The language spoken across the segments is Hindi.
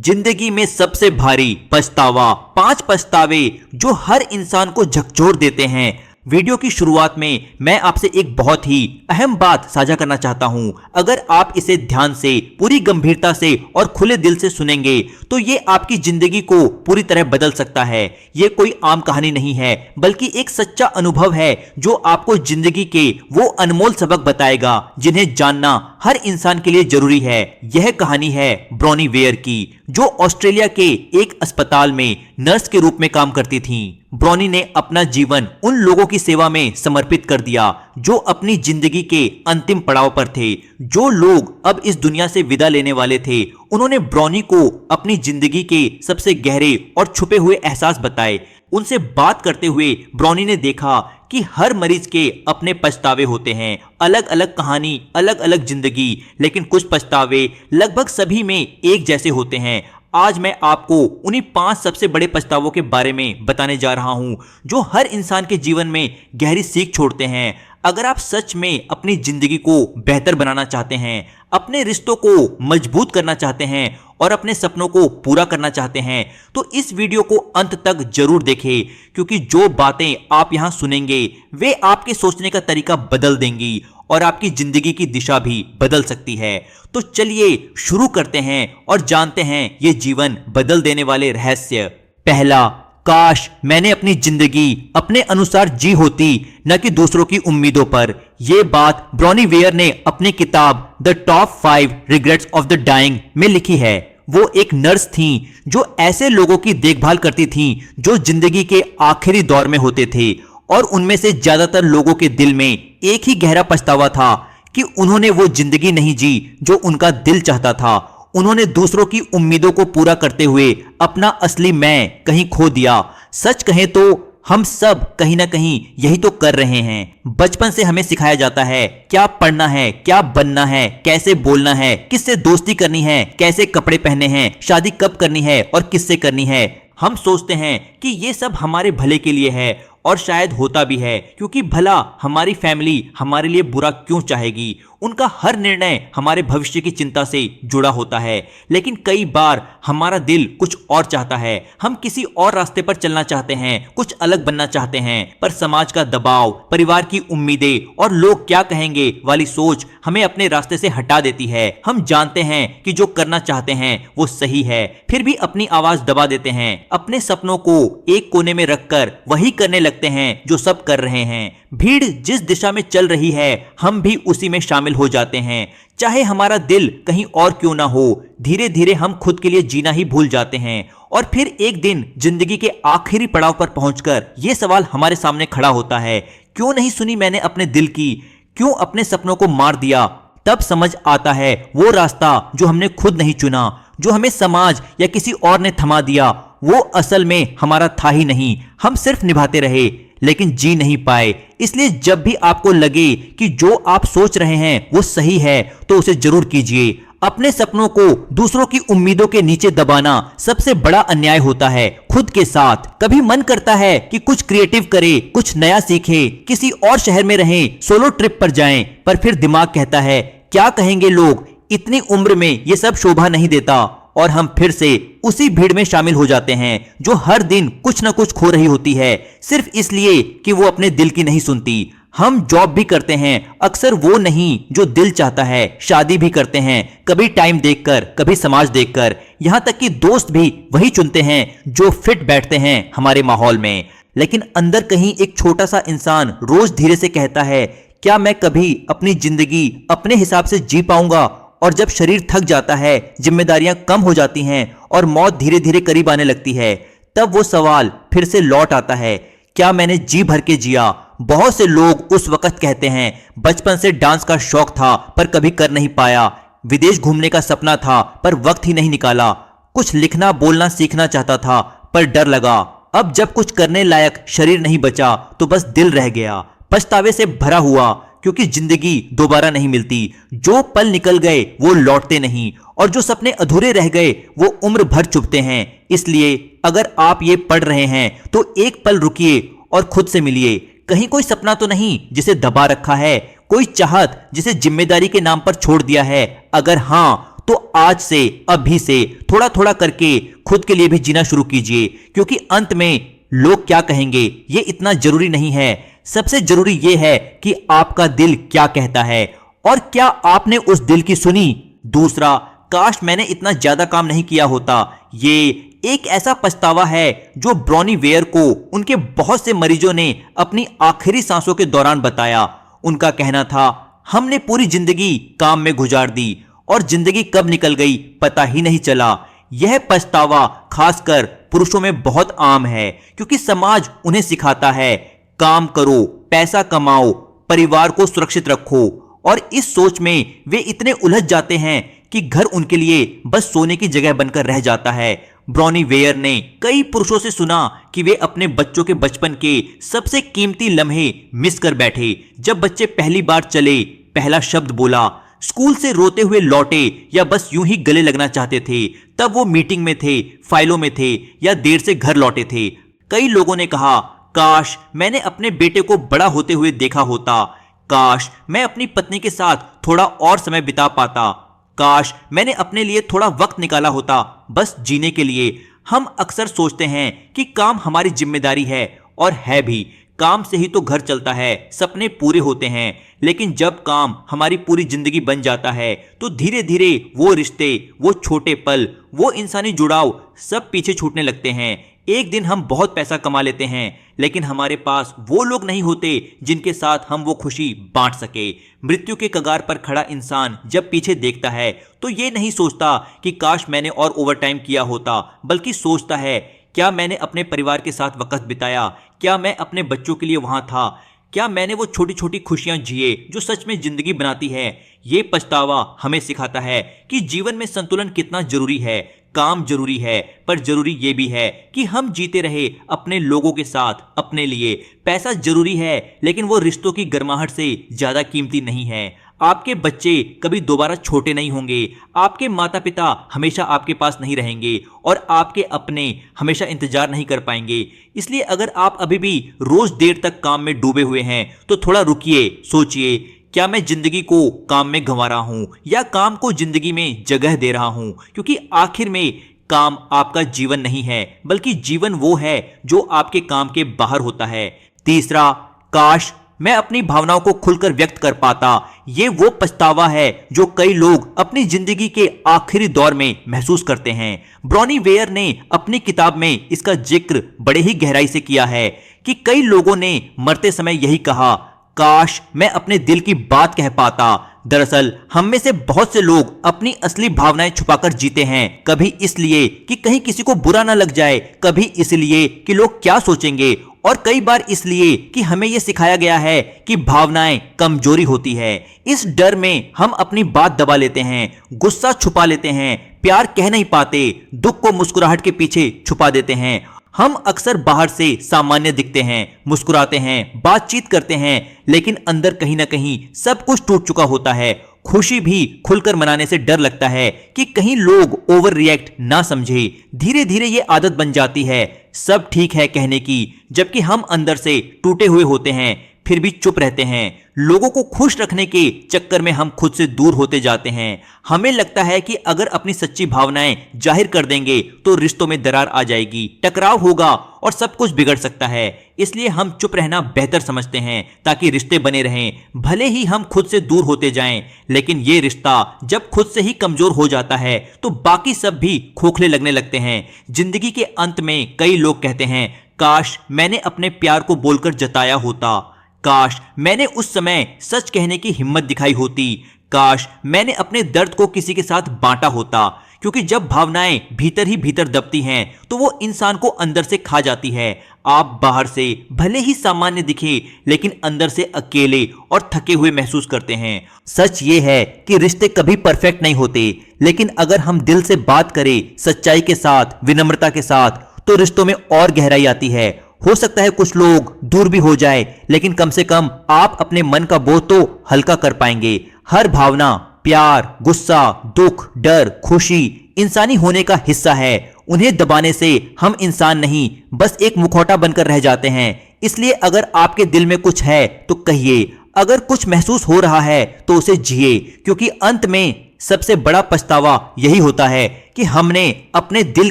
जिंदगी में सबसे भारी पछतावा, 5 पछतावे जो हर इंसान को झकझोर देते हैं। वीडियो की शुरुआत में मैं आपसे एक बहुत ही अहम बात साझा करना चाहता हूं। अगर आप इसे ध्यान से, पूरी गंभीरता से और खुले दिल से सुनेंगे तो ये आपकी जिंदगी को पूरी तरह बदल सकता है। ये कोई आम कहानी नहीं है, बल्कि एक सच्चा अनुभव है जो आपको जिंदगी के वो अनमोल सबक बताएगा जिन्हें जानना हर इंसान के लिए जरूरी है। यह कहानी है ब्रॉनी वेयर की, जो ऑस्ट्रेलिया के एक अस्पताल में नर्स के रूप में काम करती थीं। ब्रॉनी ने अपना जीवन उन लोगों की सेवा में समर्पित कर दिया जो अपनी जिंदगी के अंतिम पड़ाव पर थे। जो लोग अब इस दुनिया से विदा लेने वाले थे, उन्होंने ब्रॉनी को अपनी जिंदगी के सबसे गहरे और छुपे हुए एहसास बताए। उनसे बात करते हुए ब्रॉनी ने देखा कि हर मरीज के अपने पछतावे होते हैं, अलग अलग कहानी, अलग अलग जिंदगी, लेकिन कुछ पछतावे लगभग सभी में एक जैसे होते हैं। आज मैं आपको उन्हीं 5 सबसे बड़े पछतावों के बारे में बताने जा रहा हूं जो हर इंसान के जीवन में गहरी सीख छोड़ते हैं। अगर आप सच में अपनी जिंदगी को बेहतर बनाना चाहते हैं, अपने रिश्तों को मजबूत करना चाहते हैं और अपने सपनों को पूरा करना चाहते हैं, तो इस वीडियो को अंत तक जरूर देखें, क्योंकि जो बातें आप यहां सुनेंगे वे आपके सोचने का तरीका बदल देंगी और आपकी जिंदगी की दिशा भी बदल सकती है। तो चलिए शुरू करते हैं और जानते हैं ये जीवन बदल देने वाले रहस्य। पहला, काश मैंने अपनी जिंदगी अपने अनुसार जी होती, न कि दूसरों की उम्मीदों पर। यह बात ब्रॉनी वेयर ने अपनी किताब the top 5 regrets of the dying में लिखी है। वो एक नर्स थीं जो ऐसे लोगों की देखभाल करती थीं जो जिंदगी के आखिरी दौर में होते थे, और उनमें से ज्यादातर लोगों के दिल में एक ही गहरा पछतावा था कि उन्होंने वो जिंदगी नहीं जी जो उनका दिल चाहता था। उन्होंने दूसरों की उम्मीदों को पूरा करते हुए अपना असली मैं कहीं खो दिया। सच कहें तो हम सब कहीं ना कहीं यही तो कर रहे हैं। बचपन से हमें सिखाया जाता है क्या पढ़ना है, क्या बनना है, कैसे बोलना है, किससे दोस्ती करनी है, कैसे कपड़े पहने हैं, शादी कब करनी है और किससे करनी है। हम सोचते हैं कि ये सब हमारे भले के लिए है, और शायद होता भी है, क्योंकि भला हमारी फैमिली हमारे लिए बुरा क्यों चाहेगी। उनका हर निर्णय हमारे भविष्य की चिंता से जुड़ा होता है। लेकिन कई बार हमारा दिल कुछ और चाहता है, हम किसी और रास्ते पर चलना चाहते हैं, कुछ अलग बनना चाहते हैं, पर समाज का दबाव, परिवार की उम्मीदें और लोग क्या कहेंगे वाली सोच हमें अपने रास्ते से हटा देती है। हम जानते हैं कि जो करना चाहते हैं वो सही है, फिर भी अपनी आवाज दबा देते हैं। अपने सपनों को एक कोने में रखकर वही करने लगते हैं जो सब कर रहे हैं। भीड़ जिस दिशा में चल रही है, हम भी उसी में शामिल हो जाते हैं, चाहे हमारा दिल कहीं और क्यों ना हो। धीरे धीरे हम खुद के लिए जीना ही भूल जाते हैं, और फिर एक दिन जिंदगी के आखिरी पड़ाव पर पहुंचकर यह सवाल हमारे सामने खड़ा होता है, क्यों नहीं सुनी मैंने अपने दिल की, क्यों अपने सपनों को मार दिया। तब समझ आता है वो रास्ता जो हमने खुद नहीं चुना, जो हमें समाज या किसी और ने थमा दिया, वो असल में हमारा था ही नहीं। हम सिर्फ निभाते रहे लेकिन जी नहीं पाए। इसलिए जब भी आपको लगे कि जो आप सोच रहे हैं वो सही है, तो उसे जरूर कीजिए। अपने सपनों को दूसरों की उम्मीदों के नीचे दबाना सबसे बड़ा अन्याय होता है खुद के साथ। कभी मन करता है कि कुछ क्रिएटिव करे, कुछ नया सीखे, किसी और शहर में रहें, सोलो ट्रिप पर जाएं, पर फिर दिमाग कहता है क्या कहेंगे लोग, इतनी उम्र में ये सब शोभा नहीं देता, और हम फिर से उसी भीड़ में शामिल हो जाते हैं जो हर दिन कुछ न कुछ खो रही होती है, सिर्फ इसलिए कि वो अपने दिल की नहीं सुनती। हम जॉब भी करते हैं, अक्सर वो नहीं जो दिल चाहता है, शादी भी करते हैं, कभी टाइम देखकर, कभी समाज देखकर, यहाँ तक कि दोस्त भी वही चुनते हैं जो फिट बैठते हैं हमारे माहौल में। लेकिन अंदर कहीं एक छोटा सा इंसान रोज धीरे से कहता है, क्या मैं कभी अपनी जिंदगी अपने हिसाब से जी पाऊंगा। और जब शरीर थक जाता है, जिम्मेदारियां कम हो जाती हैं और मौत धीरे धीरे करीब आने लगती है, तब वो सवाल फिर से लौट आता है, क्या मैंने जी भर के जिया। बहुत से लोग उस वक्त कहते हैं, बचपन से डांस का शौक था पर कभी कर नहीं पाया, विदेश घूमने का सपना था पर वक्त ही नहीं निकाला, कुछ लिखना बोलना सीखना चाहता था पर डर लगा, अब जब कुछ करने लायक शरीर नहीं बचा तो बस दिल रह गया। पछतावे से भरा हुआ, क्योंकि जिंदगी दोबारा नहीं मिलती। जो पल निकल गए वो लौटते नहीं, और जो सपने अधूरे रह गए वो उम्र भर चुभते हैं। इसलिए अगर आप ये पढ़ रहे हैं तो एक पल रुकिए और खुद से मिलिए। कहीं कोई सपना तो नहीं जिसे दबा रखा है, कोई चाहत जिसे जिम्मेदारी के नाम पर छोड़ दिया है। अगर हाँ, तो आज से, अभी से थोड़ा थोड़ा करके खुद के लिए भी जीना शुरू कीजिए, क्योंकि अंत में लोग क्या कहेंगे ये इतना जरूरी नहीं है। सबसे जरूरी ये है कि आपका दिल क्या कहता है और क्या आपने उस दिल की सुनी। दूसरा, काश मैंने इतना ज्यादा काम नहीं किया होता, ये एक ऐसा पछतावा है जो ब्रॉनी वेयर को उनके बहुत से मरीजों ने अपनी आखिरी सांसों के दौरान बताया। उनका कहना था, हमने पूरी जिंदगी काम में गुजार दी और जिंदगी कब निकल गई पता ही नहीं चला। यह पछतावा खासकर पुरुषों में बहुत आम है, क्योंकि समाज उन्हें सिखाता है काम करो, पैसा कमाओ, परिवार को सुरक्षित रखो, और इस सोच में वे इतने उलझ जाते हैं कि घर उनके लिए बस सोने की जगह बनकर रह जाता है। ब्रॉनी वेयर ने कई पुरुषों से सुना कि वे अपने बच्चों के बचपन के सबसे कीमती लम्हे मिस कर बैठे। जब बच्चे पहली बार चले, पहला शब्द बोला, स्कूल से रोते हुए लौटे या बस यूं ही गले लगना चाहते थे, तब वो मीटिंग में थे, फाइलों में थे या देर से घर लौटे थे। कई लोगों ने कहा, काश मैंने अपने बेटे को बड़ा होते हुए देखा होता, काश मैं अपनी पत्नी के साथ थोड़ा और समय बिता पाता, काश मैंने अपने लिए थोड़ा वक्त निकाला होता बस जीने के लिए। हम अक्सर सोचते हैं कि काम हमारी जिम्मेदारी है, और है भी। काम से ही तो घर चलता है, सपने पूरे होते हैं। लेकिन जब काम हमारी पूरी जिंदगी बन जाता है तो धीरे धीरे वो रिश्ते, वो छोटे पल, वो इंसानी जुड़ाव सब पीछे छूटने लगते हैं। एक दिन हम बहुत पैसा कमा लेते हैं, लेकिन हमारे पास वो लोग नहीं होते जिनके साथ हम वो खुशी बांट सके। मृत्यु के कगार पर खड़ा इंसान जब पीछे देखता है तो ये नहीं सोचता कि काश मैंने और ओवरटाइम किया होता, बल्कि सोचता है, क्या मैंने अपने परिवार के साथ वक्त बिताया, क्या मैं अपने बच्चों के लिए वहां था, क्या मैंने वो छोटी छोटी खुशियां जिए जो सच में जिंदगी बनाती है। ये पछतावा हमें सिखाता है कि जीवन में संतुलन कितना जरूरी है। काम जरूरी है, पर जरूरी ये भी है कि हम जीते रहे अपने लोगों के साथ, अपने लिए। पैसा जरूरी है, लेकिन वो रिश्तों की गर्माहट से ज्यादा कीमती नहीं है। आपके बच्चे कभी दोबारा छोटे नहीं होंगे, आपके माता पिता हमेशा आपके पास नहीं रहेंगे, और आपके अपने हमेशा इंतजार नहीं कर पाएंगे। इसलिए अगर आप अभी भी रोज देर तक काम में डूबे हुए हैं तो थोड़ा रुकिए, सोचिए, क्या मैं जिंदगी को काम में गंवा रहा हूं या काम को जिंदगी में जगह दे रहा हूं। क्योंकि आखिर में काम आपका जीवन नहीं है, बल्कि जीवन वो है जो आपके काम के बाहर होता है। तीसरा, काश मैं अपनी भावनाओं को खुलकर व्यक्त कर पाता। ये वो पछतावा है जो कई लोग अपनी जिंदगी के आखिरी दौर में महसूस करते हैं। ब्रॉनी वेयर ने अपनी किताब में इसका जिक्र बड़े ही गहराई से किया है कि कई लोगों ने मरते समय यही कहा, काश मैं अपने दिल की बात कह पाता। दरअसल हम में से बहुत से लोग अपनी असली भावनाएं छुपाकर जीते हैं, कभी इसलिए कि कहीं किसी को बुरा ना लग जाए, कभी इसलिए कि लोग क्या सोचेंगे, और कई बार इसलिए कि हमें यह सिखाया गया है कि भावनाएं कमजोरी होती है। इस डर में हम अपनी बात दबा लेते हैं, गुस्सा छुपा लेते हैं, प्यार कह नहीं पाते, दुख को मुस्कुराहट के पीछे छुपा देते हैं। हम अक्सर बाहर से सामान्य दिखते हैं, मुस्कुराते हैं, बातचीत करते हैं, लेकिन अंदर कहीं ना कहीं सब कुछ टूट चुका होता है। खुशी भी खुलकर मनाने से डर लगता है कि कहीं लोग ओवर रिएक्ट ना समझे। धीरे धीरे ये आदत बन जाती है सब ठीक है कहने की, जबकि हम अंदर से टूटे हुए होते हैं, फिर भी चुप रहते हैं। लोगों को खुश रखने के चक्कर में हम खुद से दूर होते जाते हैं। हमें लगता है कि अगर अपनी सच्ची भावनाएं जाहिर कर देंगे तो रिश्तों में दरार आ जाएगी, टकराव होगा और सब कुछ बिगड़ सकता है। इसलिए हम चुप रहना बेहतर समझते हैं ताकि रिश्ते बने रहें, भले ही हम खुद से दूर होते जाएं। लेकिन ये रिश्ता जब खुद से ही कमजोर हो जाता है तो बाकी सब भी खोखले लगने लगते हैं। जिंदगी के अंत में कई लोग कहते हैं, काश मैंने अपने प्यार को बोलकर जताया होता, काश मैंने उस समय सच कहने की हिम्मत दिखाई होती, काश मैंने अपने दर्द को किसी के साथ बांटा होता। क्योंकि जब भावनाएं भीतर ही भीतर दबती हैं तो वो इंसान को अंदर से खा जाती है। आप बाहर से भले ही सामान्य दिखे, लेकिन अंदर से अकेले और थके हुए महसूस करते हैं। सच ये है कि रिश्ते कभी परफेक्ट नहीं होते, लेकिन अगर हम दिल से बात करें, सच्चाई के साथ, विनम्रता के साथ, तो रिश्तों में और गहराई आती है। हो सकता है कुछ लोग दूर भी हो जाए, लेकिन कम से कम आप अपने मन का बोझ तो हल्का कर पाएंगे। हर भावना, प्यार, गुस्सा, दुख, डर, खुशी इंसानी होने का हिस्सा है। उन्हें दबाने से हम इंसान नहीं, बस एक मुखौटा बनकर रह जाते हैं। इसलिए अगर आपके दिल में कुछ है तो कहिए, अगर कुछ महसूस हो रहा है तो उसे जिए, क्योंकि अंत में सबसे बड़ा पछतावा यही होता है कि हमने अपने दिल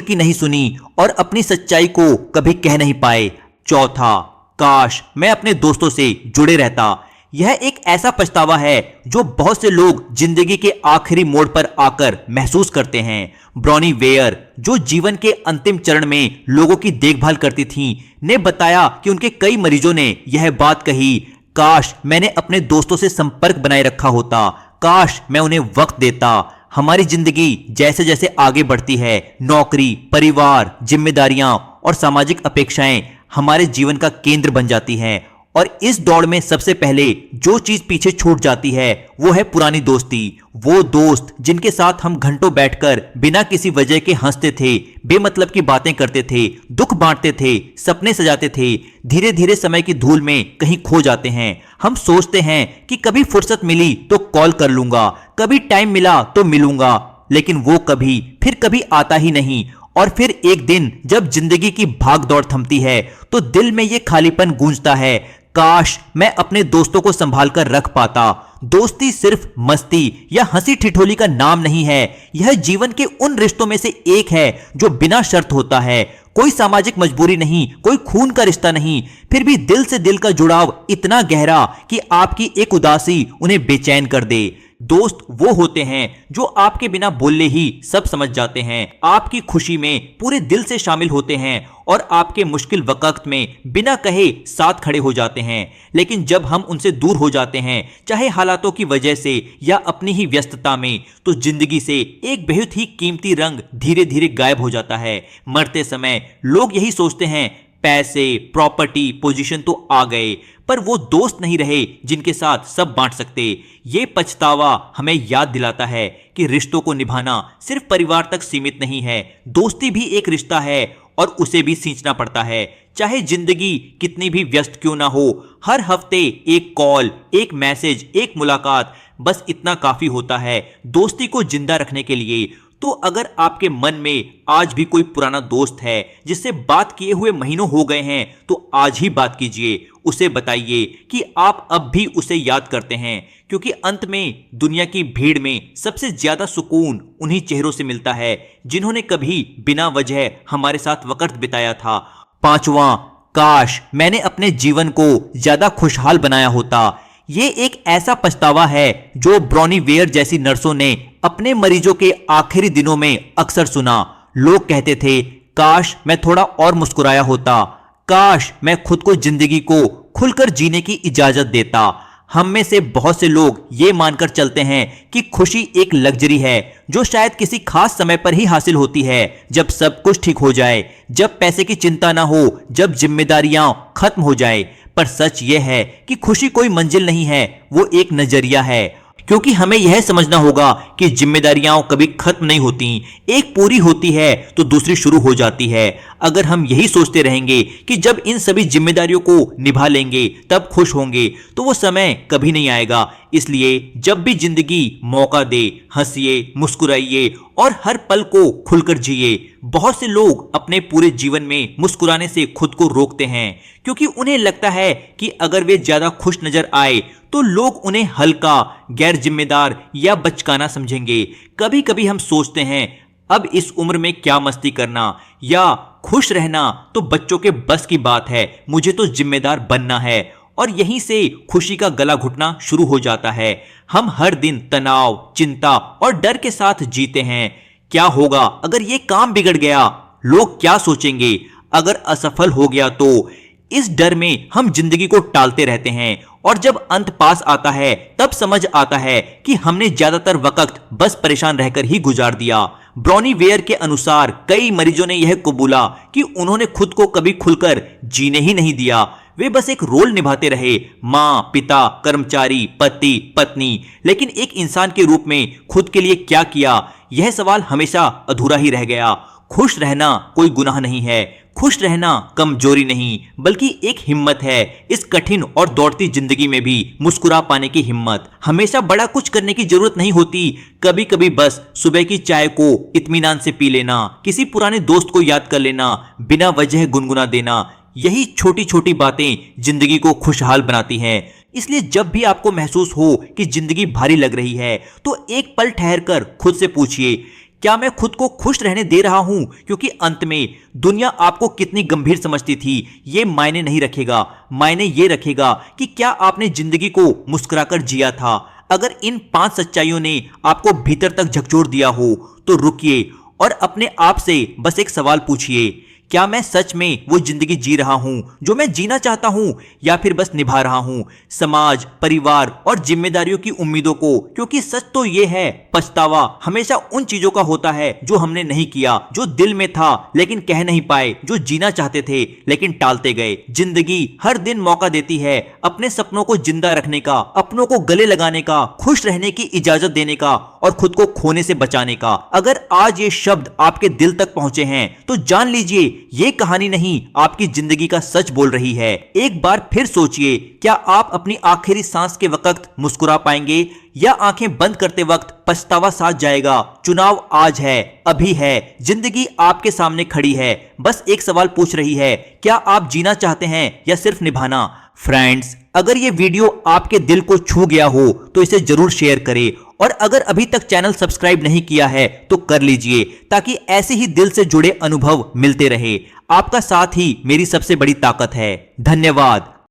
की नहीं सुनी और अपनी सच्चाई को कभी कह नहीं पाए। चौथा, काश मैं अपने दोस्तों से जुड़े रहता। यह एक ऐसा पछतावा है जो बहुत से लोग जिंदगी के आखिरी मोड़ पर आकर महसूस करते हैं। ब्रॉनी वेयर, जो जीवन के अंतिम चरण में लोगों की देखभाल करती थीं, ने बताया कि उनके कई मरीजों ने यह बात कही, काश मैंने अपने दोस्तों से संपर्क बनाए रखा होता, काश मैं उन्हें वक्त देता। हमारी जिंदगी जैसे जैसे आगे बढ़ती है, नौकरी, परिवार, जिम्मेदारियां और सामाजिक अपेक्षाएं हमारे जीवन का केंद्र बन जाती हैं और इस दौड़ में सबसे पहले जो चीज पीछे छूट जाती है वो है पुरानी दोस्ती। वो दोस्त जिनके साथ हम घंटों बैठकर बिना किसी वजह के हंसते थे, बेमतलब की बातें करते थे, दुख बांटते थे, सपने सजाते थे, धीरे धीरे समय की धूल में कहीं खो जाते हैं। हम सोचते हैं कि कभी फुर्सत मिली तो कॉल कर लूंगा, कभी टाइम मिला तो मिलूंगा, लेकिन वो कभी फिर कभी आता ही नहीं। और फिर एक दिन जब जिंदगी की भाग दौड़ थमती है तो दिल में ये खालीपन गूंजता है, काश मैं अपने दोस्तों को संभाल कर रख पाता। दोस्ती सिर्फ मस्ती या हंसी ठिठोली का नाम नहीं है, यह जीवन के उन रिश्तों में से एक है जो बिना शर्त होता है। कोई सामाजिक मजबूरी नहीं, कोई खून का रिश्ता नहीं, फिर भी दिल से दिल का जुड़ाव इतना गहरा कि आपकी एक उदासी उन्हें बेचैन कर दे। दोस्त वो होते हैं जो आपके बिना बोले ही सब समझ जाते हैं, आपकी खुशी में पूरे दिल से शामिल होते हैं और आपके मुश्किल वक्त में बिना कहे साथ खड़े हो जाते हैं। लेकिन जब हम उनसे दूर हो जाते हैं, चाहे हालातों की वजह से या अपनी ही व्यस्तता में, तो जिंदगी से एक बेहद ही कीमती रंग धीरे धीरे गायब हो जाता है। मरते समय लोग यही सोचते हैं, पैसे, प्रॉपर्टी, पोजीशन तो आ गए, पर वो दोस्त नहीं रहे जिनके साथ सब बांट सकते। ये पछतावा हमें याद दिलाता है कि रिश्तों को निभाना सिर्फ परिवार तक सीमित नहीं है, दोस्ती भी एक रिश्ता है और उसे भी सींचना पड़ता है। चाहे जिंदगी कितनी भी व्यस्त क्यों ना हो, हर हफ्ते एक कॉल, एक मैसेज, एक मुलाकात, बस इतना काफी होता है दोस्ती को जिंदा रखने के लिए। तो अगर आपके मन में आज भी कोई पुराना दोस्त है जिससे बात किए हुए महीनों हो गए हैं, तो आज ही बात कीजिए, उसे बताइए कि आप अब भी उसे याद करते हैं, क्योंकि अंत में दुनिया की भीड़ में सबसे ज्यादा सुकून उन्हीं चेहरों से मिलता है जिन्होंने कभी बिना वजह हमारे साथ वक्त बिताया था। पांचवा, काश मैंने अपने जीवन को ज्यादा खुशहाल बनाया होता। ये एक ऐसा पछतावा है जो ब्रॉनी वेयर जैसी नर्सों ने अपने मरीजों के आखिरी दिनों में अक्सर सुना। लोग कहते थे, काश मैं थोड़ा और मुस्कुराया होता, काश मैं खुद को जिंदगी को खुलकर जीने की इजाजत देता। हम में से बहुत से लोग ये मानकर चलते हैं कि खुशी एक लग्जरी है जो शायद किसी खास समय पर ही हासिल होती है, जब सब कुछ ठीक हो जाए, जब पैसे की चिंता ना हो, जब जिम्मेदारियां खत्म हो जाए। पर सच यह है कि खुशी कोई मंजिल नहीं है, वो एक नजरिया है। क्योंकि हमें यह समझना होगा कि जिम्मेदारियां कभी खत्म नहीं होती, एक पूरी होती है तो दूसरी शुरू हो जाती है। अगर हम यही सोचते रहेंगे कि जब इन सभी जिम्मेदारियों को निभा लेंगे तब खुश होंगे, तो वो समय कभी नहीं आएगा। इसलिए जब भी जिंदगी मौका दे, हंसिए, मुस्कुराइए और हर पल को खुलकर जिए। बहुत से लोग अपने पूरे जीवन में मुस्कुराने से खुद को रोकते हैं, क्योंकि उन्हें लगता है कि अगर वे ज्यादा खुश नजर आए तो लोग उन्हें हल्का, गैर जिम्मेदार या बचकाना समझेंगे। कभी कभी हम सोचते हैं, अब इस उम्र में क्या मस्ती करना, या खुश रहना तो बच्चों के बस की बात है, मुझे तो जिम्मेदार बनना है। और यहीं से खुशी का गला घुटना शुरू हो जाता है। हम हर दिन तनाव, चिंता और डर के साथ जीते हैं। क्या होगा अगर ये काम बिगड़ गया? लोग क्या सोचेंगे? अगर असफल हो गया तो? इस डर में हम जिंदगी को टालते रहते हैं और जब अंत पास आता है तब समझ आता है कि हमने ज्यादातर वक्त बस परेशान रहकर ही गुजार दिया। ब्रॉनी वेयर के अनुसार कई मरीजों ने यह कबूला कि उन्होंने खुद को कभी खुलकर जीने ही नहीं दिया। वे बस एक रोल निभाते रहे, माँ, पिता, कर्मचारी, पति, पत्नी, लेकिन एक इंसान के रूप में खुद के लिए क्या किया, यह सवाल हमेशा अधूरा ही रह गया। खुश रहना कोई गुनाह नहीं है, खुश रहना कमजोरी नहीं बल्कि एक हिम्मत है। इस कठिन और दौड़ती जिंदगी में भी मुस्कुरा पाने की हिम्मत। हमेशा बड़ा कुछ करने की जरूरत नहीं होती, कभी कभी बस सुबह की चाय को इत्मीनान से पी लेना, किसी पुराने दोस्त को याद कर लेना, बिना वजह गुनगुना देना, यही छोटी छोटी बातें जिंदगी को खुशहाल बनाती हैं। इसलिए जब भी आपको महसूस हो कि जिंदगी भारी लग रही है तो एक पल ठहरकर खुद से पूछिए, क्या मैं खुद को खुश रहने दे रहा हूं? क्योंकि अंत में दुनिया आपको कितनी गंभीर समझती थी ये मायने नहीं रखेगा। मायने ये रखेगा कि क्या आपने जिंदगी को मुस्कुराकर जिया था। अगर इन 5 सच्चाइयों ने आपको भीतर तक झकझोर दिया हो तो रुकिए और अपने आप से बस एक सवाल पूछिए, क्या मैं सच में वो जिंदगी जी रहा हूं जो मैं जीना चाहता हूं, या फिर बस निभा रहा हूं समाज, परिवार और जिम्मेदारियों की उम्मीदों को? क्योंकि सच तो ये है, पछतावा हमेशा उन चीजों का होता है जो हमने नहीं किया, जो दिल में था लेकिन कह नहीं पाए, जो जीना चाहते थे लेकिन टालते गए। जिंदगी हर दिन मौका देती है अपने सपनों को जिंदा रखने का, अपनों को गले लगाने का, खुश रहने की इजाजत देने का और खुद को खोने से बचाने का। अगर आज ये शब्द आपके दिल तक पहुंचे हैं तो जान लीजिए ये कहानी नहीं, आपकी जिंदगी का सच बोल रही है। एक बार फिर सोचिए, क्या आप अपनी आखिरी सांस के वक्त मुस्कुरा पाएंगे या आंखें बंद करते वक्त पछतावा साथ जाएगा? चुनाव आज है, अभी है। जिंदगी आपके सामने खड़ी है, बस एक सवाल पूछ रही है, क्या आप जीना चाहते हैं या सिर्फ निभाना? फ्रेंड्स, अगर ये वीडियो आपके दिल को छू गया हो तो इसे जरूर शेयर करें, और अगर अभी तक चैनल सब्सक्राइब नहीं किया है तो कर लीजिए ताकि ऐसे ही दिल से जुड़े अनुभव मिलते रहे। आपका साथ ही मेरी सबसे बड़ी ताकत है। धन्यवाद।